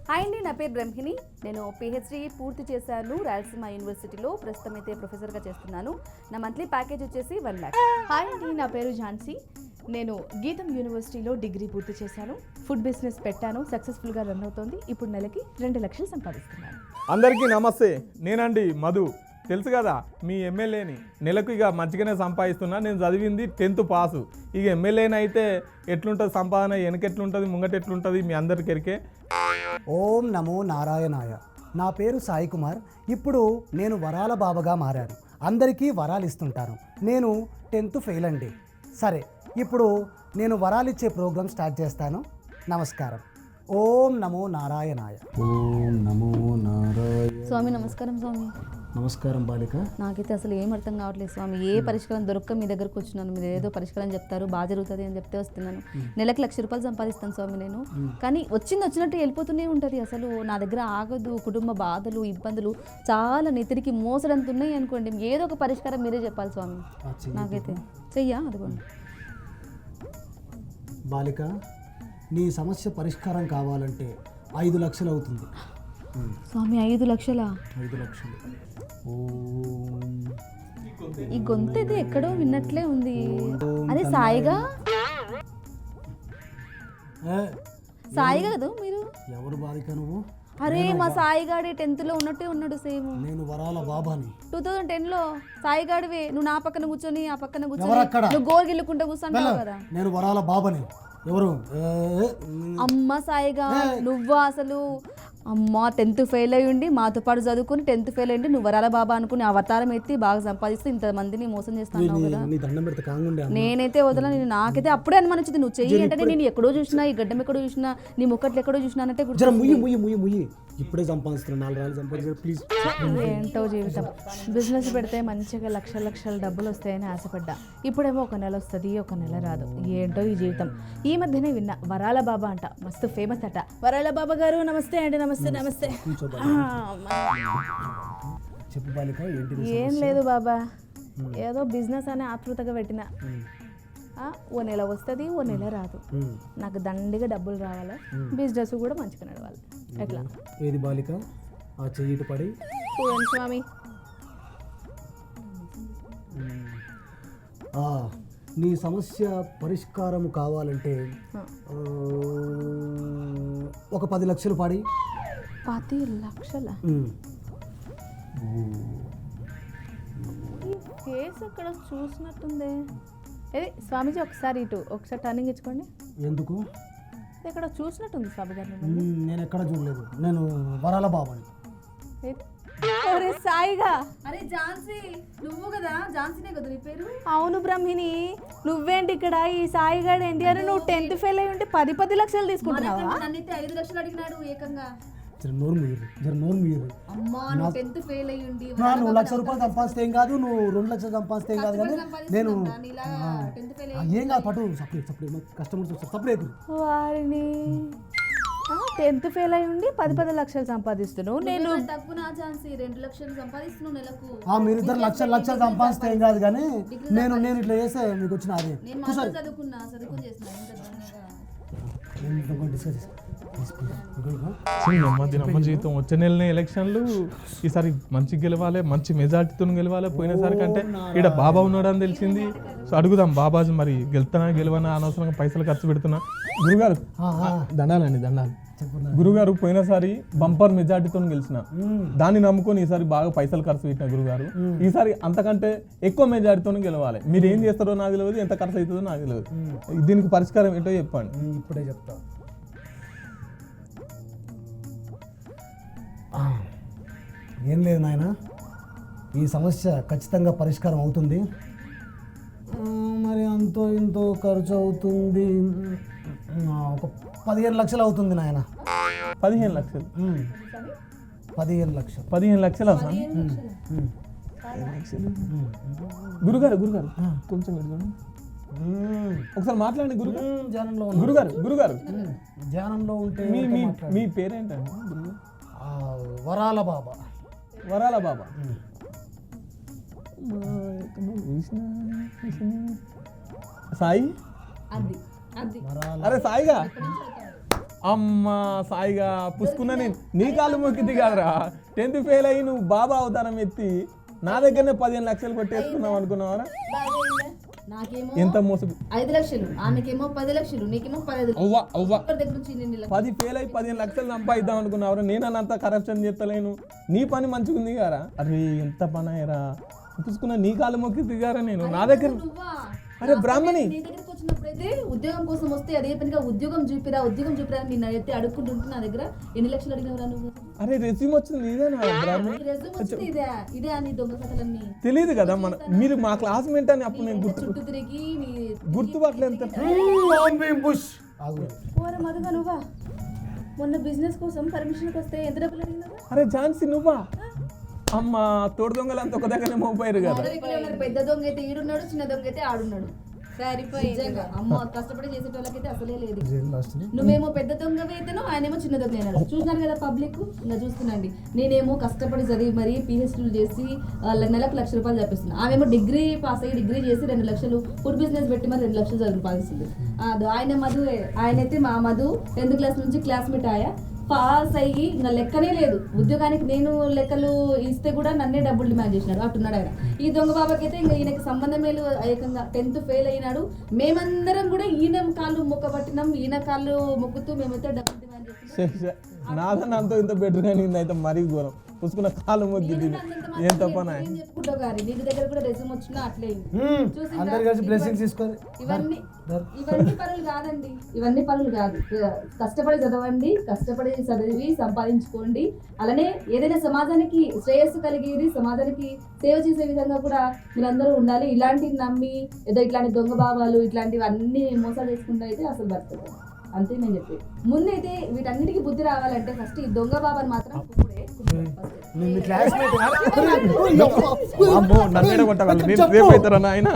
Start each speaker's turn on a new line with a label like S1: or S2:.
S1: Hi అండి, నా పేరు బ్రహ్మిణి. నేను పిహెచ్డి పూర్తి చేశాను రాయలసీమ యూనివర్సిటీలో. ప్రస్తుతం అయితే ప్రొఫెసర్గా చేస్తున్నాను. నా మంత్లీ ప్యాకేజ్ వచ్చేసి 1 lakh.
S2: హాయ్ అండి, నా పేరు ఝాన్సీ. నేను గీతం యూనివర్సిటీలో డిగ్రీ పూర్తి చేశాను. ఫుడ్ బిజినెస్ పెట్టాను, సక్సెస్ఫుల్గా రన్ అవుతోంది. ఇప్పుడు నెలకి 2 లక్షలు సంపాదిస్తున్నాను.
S3: అందరికీ నమస్తే, నేనండి మధు. తెలుసు కదా మీ ఎమ్మెల్యేని. నెలకు ఇక మంచిగానే సంపాదిస్తున్నా. నేను చదివింది 10th పాసు. ఇక ఎమ్మెల్యేని అయితే ఎట్లుంటుంది సంపాదన, వెనకెట్లుంటుంది, ముంగట ఎట్లుంటుంది మీ అందరికి ఎరికే.
S4: ఓం నమో నారాయణాయ. నా పేరు సాయి కుమార్. ఇప్పుడు నేను వరాల బాబాగా మారాను. అందరికీ వరాలు ఇస్తుంటాను. నేను 10th ఫెయిల్ అండి. సరే, ఇప్పుడు నేను వరాలిచ్చే ప్రోగ్రాం స్టార్ట్ చేస్తాను. నమస్కారం. ఓం నమో నారాయణాయ. ఓం నమో నారాయణ.
S1: స్వామి నమస్కారం. స్వామి
S4: నమస్కారం బాలిక.
S1: నాకైతే అసలు ఏం అర్థం కావట్లేదు స్వామి. ఏ పరిష్కారం దొరక్క మీ దగ్గరకు వచ్చినాను. మీరు ఏదో పరిష్కారం చెప్తారు, బాగా జరుగుతుంది అని చెప్తే వస్తున్నాను. నెలకు 1 లక్ష రూపాయలు సంపాదిస్తాను స్వామి నేను. కానీ వచ్చినట్టు వెళ్ళిపోతూనే ఉంటుంది. అసలు నా దగ్గర ఆగదు. కుటుంబ బాధలు, ఇబ్బందులు చాలా నెత్తిరికి మోసడంత ఉన్నాయి అనుకోండి. ఏదో ఒక పరిష్కారం మీరే చెప్పాలి స్వామి. నాకైతే చెయ్యా అదిగోండి.
S4: బాలిక, నీ సమస్య పరిష్కారం కావాలంటే 5 లక్షలు అవుతుంది.
S1: స్వామి 5 లక్షలా?
S4: 5 లక్షలు.
S1: ఈ గొంతు అయితే ఎక్కడో విన్నట్లే ఉంది. అదే సాయిగా సాయిగా కదా మీరు?
S4: ఎవరు బాలిక నువ్వు?
S1: అరే మా సాయిగాడి 10th లో ఉన్నట్టే ఉన్నాడు సేమ్.
S4: నేను వరాల బాబాని.
S1: 2010 లో సాయిగాడివే. నువ్వు నా పక్కన కూర్చొని ఆ పక్కన కూర్చొని
S4: ఎవరక్కడ?
S1: నువ్వు గోరు గిల్లుకుంటా కూర్చుంటావు కదా.
S4: నేను వరాల బాబాని. ఎవరు?
S1: అమ్మ సాయిగా నువ్వు అసలు అమ్మ 10th ఫెయిల్ అయ్యి ఉండి మాతో పాటు చదువుకుని 10th ఫెయిల్ అయ్యి నువ్వు వరాల బాబా అనుకుని అవతారం ఎత్తి బాగా సంపాదిస్తూ ఇంతమందిని మోసం చేస్తాను కదా. నేనైతే వదల. నేను నాకైతే అప్పుడే అనుమానం వచ్చింది. నువ్వు చెయ్యి అంటే నేను ఎక్కడో చూసినా, ఈ గడ్డం ఎక్కడో చూసినా, నీ ముక్కట్లు ఎక్కడో చూసినానంటే
S4: ఇప్పుడే సంపాదిస్తున్నా. 4 రాళ్ళు సంపాదించారు ప్లీజ్.
S1: ఏంటో జీవితం. బిజినెస్ పెడితే మంచిగా లక్షల డబ్బులు వస్తాయని ఆశపడ్డా. ఇప్పుడేమో 1 నెల వస్తుంది, 1 నెల రాదు. ఏంటో ఈ జీవితం. ఈ మధ్యనే విన్నా వరాల బాబా అంట, మస్తు ఫేమస్ అట. వరాల బాబా గారు నమస్తే అండి. నమస్తే.
S4: చెప్పు బాలిక, ఏంటి?
S1: ఏం లేదు బాబా, ఏదో బిజినెస్ అనే ఆతృతగా పెట్టిన. 1 నెల వస్తుంది, 1 నెల రాదు. నాకు దండిగా డబ్బులు రావాలి, బిజినెస్ కూడా మంచిగా నడవాలి. ఎట్లా?
S4: ఏది బాలిక? ఆ చెయ్యి పడి
S1: చూడండి స్వామి.
S4: నీ సమస్య పరిష్కారం కావాలంటే ఒక 10 లక్షలు పాడి.
S1: 10 లక్షల? ఈ కేసు అక్కడ చూసినట్టుంది. ఏది స్వామీజీ, ఒకసారి ఇటు ఒకసారి టర్నింగ్ ఇచ్చుకోండి.
S4: ఎందుకు?
S1: ఇక్కడ చూసినట్టుంది స్వామి గారిని.
S4: నేను ఎక్కడ చూడలేదు. నేను వరాల బాబాని.
S1: అరే సాయిగా. అరే ఝాన్సీ, నువ్వు కదా? ఝాన్సీనే కదా నీ పేరు? అవును బ్రహ్మిణి. నువ్వేంటి ఇక్కడ? ఈ సాయిగాడు ఏంటి? అరే నువ్వు 10th ఫెయిల్ అయ్యి ఉంటే 10 లక్షలు తీసుకుంటున్నావా? నన్నైతే 5 లక్షలు అడిగినాడు ఏకంగా.
S4: నోరు మీరు.
S1: అమ్మా, నువ్వు 10th ఫెయిల్ అయ్యి ఉండి
S4: నువ్వు 1 లక్ష రూపాయలు సంపాదిస్తే ఏం కాదు, నువ్వు 2 లక్షలు సంపాదిస్తే ఏం కాదు. కానీ నేను ఏం కాదు. పట్టు సపరేట్ కస్టమర్స్ వస్తారు. సపరేట్
S1: వారిని 10th ఫెయిల్ అయ్యి ఉండి 10 లక్షలు సంపాదిస్తున్నావు. నేను తక్కువ నా ఛాన్స్ 2 లక్షలు సంపాదిస్తున్నావు నెలకు.
S4: మీరు 2 లక్షలు సంపాదిస్తే ఏం కాదు. కానీ నేను ఇట్లా చేస్తే మీకు వచ్చిన అదే
S1: చదువుకుని చేస్తున్నా.
S3: అమ్మ జీవితం. వచ్చే నెలనే ఎలక్షన్లు. ఈసారి మంచి గెలవాలి, మంచి మెజార్టీతో గెలవాలి. పోయినసారి కంటే ఇక్కడ బాబా ఉన్నాడు అని తెలిసింది. సో అడుగుదాం బాబాజీ, మరి గెలుతానా గెలవనా, అనవసరంగా పైసలు ఖర్చు పెడుతున్నా. గురుగారు దండాలండి, దండాలు. గురుగారు పోయినసారి బంపర్ మెజార్టీతో గెలిచిన, దాన్ని నమ్ముకొని ఈసారి బాగా పైసలు ఖర్చు పెట్టిన గురుగారు. ఈసారి అంతకంటే ఎక్కువ మెజార్టీతో గెలవాలి. మీరు ఏం చేస్తారో నాకు తెలియదు, ఎంత ఖర్చు అవుతుందో నాకు తెలియదు. దీనికి పరిష్కారం ఏంటో చెప్పండి.
S4: ఇప్పుడే చెప్తా. ఏం లేదు నాయన, ఈ సమస్య ఖచ్చితంగా పరిష్కారం అవుతుంది. మరి అంతో ఇంతో ఖర్చు అవుతుంది. ఒక 15 లక్షలు అవుతుంది నాయన.
S3: 15 లక్షలు?
S4: 15 లక్షలు.
S3: 15 లక్షలు అవసరం? గురుగారు కొంచెం ఒకసారి మాట్లాడండి. గురుగారు
S4: ధ్యానంలో ఉంటే
S3: మీ పేరేంటండి?
S4: వరాల బాబా.
S3: సాయి. అరే సాయిగా అమ్మా సాయిగా పుసుకున్న నేను నీ కాళ్ళు మొక్కింది కాదురా 10th ఫెయిల్ అయ్యి నువ్వు బాబా అవతారం ఎత్తి నా దగ్గరనే 15 లక్షలు కొట్టేసుకున్నావు అనుకున్నావరా?
S1: నాకేమో
S3: ఎంత మోసం
S1: 5 లక్షలు, ఆమెకేమో 10 లక్షలు, నీకేమో 15
S3: అవ్వ అవ్వ
S1: దగ్గర నుంచి ఇన్ని లక్షలు.
S3: 10 ఫెయిల్ అయ్యి 15 లక్షలు సంపాదిద్దాం అనుకున్నావురా? నేను అంత కరప్షన్ చేస్తలేను, నీ పని మంచిగా ఉంది కారా? అరే ఎంత పని అయ్యరా, పుసుకున్న నీ కాళ్ళు మొక్కి దిగారా నేను నా దగ్గర.
S1: నువ్వా?
S3: అరే బ్రాహ్మణి
S1: నీ దగ్గరికి వచ్చినప్పుడైతే ఉద్యోగం కోసం వస్తే అదే పనిగా ఉద్యోగం చూపిరా అని నిన్ను అయితే అడుక్కుంటుంటే నా దగ్గర ఎన్ని లక్షలు అడిగినవరా నువ్వు?
S3: అరే రెజ్యూమ్ వచ్చింది ఇదేనా బ్రాహ్మణి?
S1: రెజ్యూమ్ వచ్చింది ఇదే అని దొంగ కథలన్నీ
S3: తెలియదు కదా మీరు మా క్లాస్మేట్ అని అప్పుడు నేను
S1: చుట్టూ తిరిగి
S3: గుర్తుపట్టలేదు.
S2: ఓరే మధుగా నువ్వా మొన్న బిజినెస్ కోసం పర్మిషన్కి వస్తే ఎంత డబ్బులు అడిగినావా?
S3: అరే ఝాన్సీ నువ్వా? అమ్మ తోడు దొంగలంతా ఒక దగ్గరనే మోపారు కదా.
S1: పెద్ద దొంగ అయితే ఈడున్నాడు, చిన్న దొంగ అయితే ఆడున్నాడు. నిజంగా అమ్మ కష్టపడి చేసేటోళ్ళకైతే అసలే లేదు. నువ్వేమో పెద్ద దొంగ అయితేనో ఆయనేమో చిన్న దొంగ అయినాడు. చూసినారు కదా పబ్లిక్, ఇంకా చూస్తున్నాండి. నేనేమో కష్టపడి చదివి మరి పిహెచ్డీలు చేసి నెలకు ₹1,00,000 చదివిస్తున్నా. ఆమెమో డిగ్రీ పాస్ అయ్యి డిగ్రీ చేసి 2 లక్షలు ఫుడ్ బిజినెస్ పెట్టి మరి 2 లక్షలు చదివిస్తుంది. ఆయన మధు, ఆయనైతే మా మధు 10th క్లాస్ నుంచి క్లాస్మేట్ ఆయా, పాస్ అయ్యి ఇంకా లెక్కనే లేదు. ఉద్యోగానికి నేను లెక్కలు ఇస్తే కూడా నన్నే డబ్బులు డిమాండ్ చేసినాడు. అట్టున్నాడు ఆయన. ఈ దొంగ బాబాకైతే ఇంకా ఈయనకి సంబంధమే ఏకంగా 10th ఫెయిల్ అయినాడు. మేమందరం కూడా ఈయన కాళ్ళు మొక్కబట్టినాం, ఈయన కాళ్ళు మొక్కుతూ మేమైతే డబ్బులు డిమాండ్ చేస్తున్నాం.
S3: నాదన్న అంత ఇంత బెటర్ కానీ అయితే మరీ ఘోరం. పుసుకున్న కాలు మొక్కి ఏం తప్పనా?
S1: చెప్పుకుంటావు గారి నీ దగ్గర కూడా రెజ్యూమ్ వచ్చినా అట్లే
S4: అందరు కలిసి బ్లెస్సింగ్స్ తీసుకోవాలి.
S1: ఇవన్నీ పనులు కాదండి, ఇవన్నీ పనులు కాదు. కష్టపడి చదవండి, కష్టపడి చదివి సంపాదించుకోండి. అలానే ఏదైనా సమాజానికి శ్రేయస్సు కలిగేది, సమాజానికి సేవ చేసే విధంగా కూడా మీరందరూ ఉండాలి. ఇలాంటివి నమ్మి ఏదో ఇట్లాంటి దొంగ బాబాలు ఇట్లాంటివి అన్ని మోసాలు చేసుకుంటూ అయితే అసలు బతుకుతారు. అంతే నేను చెప్పేది. ముందైతే వీటన్నిటికీ బుద్ధి రావాలంటే ఫస్ట్ ఈ దొంగ బాబాని మాత్రం
S3: నన్ను కొట్టగలను రేపు అవుతారా నాయన?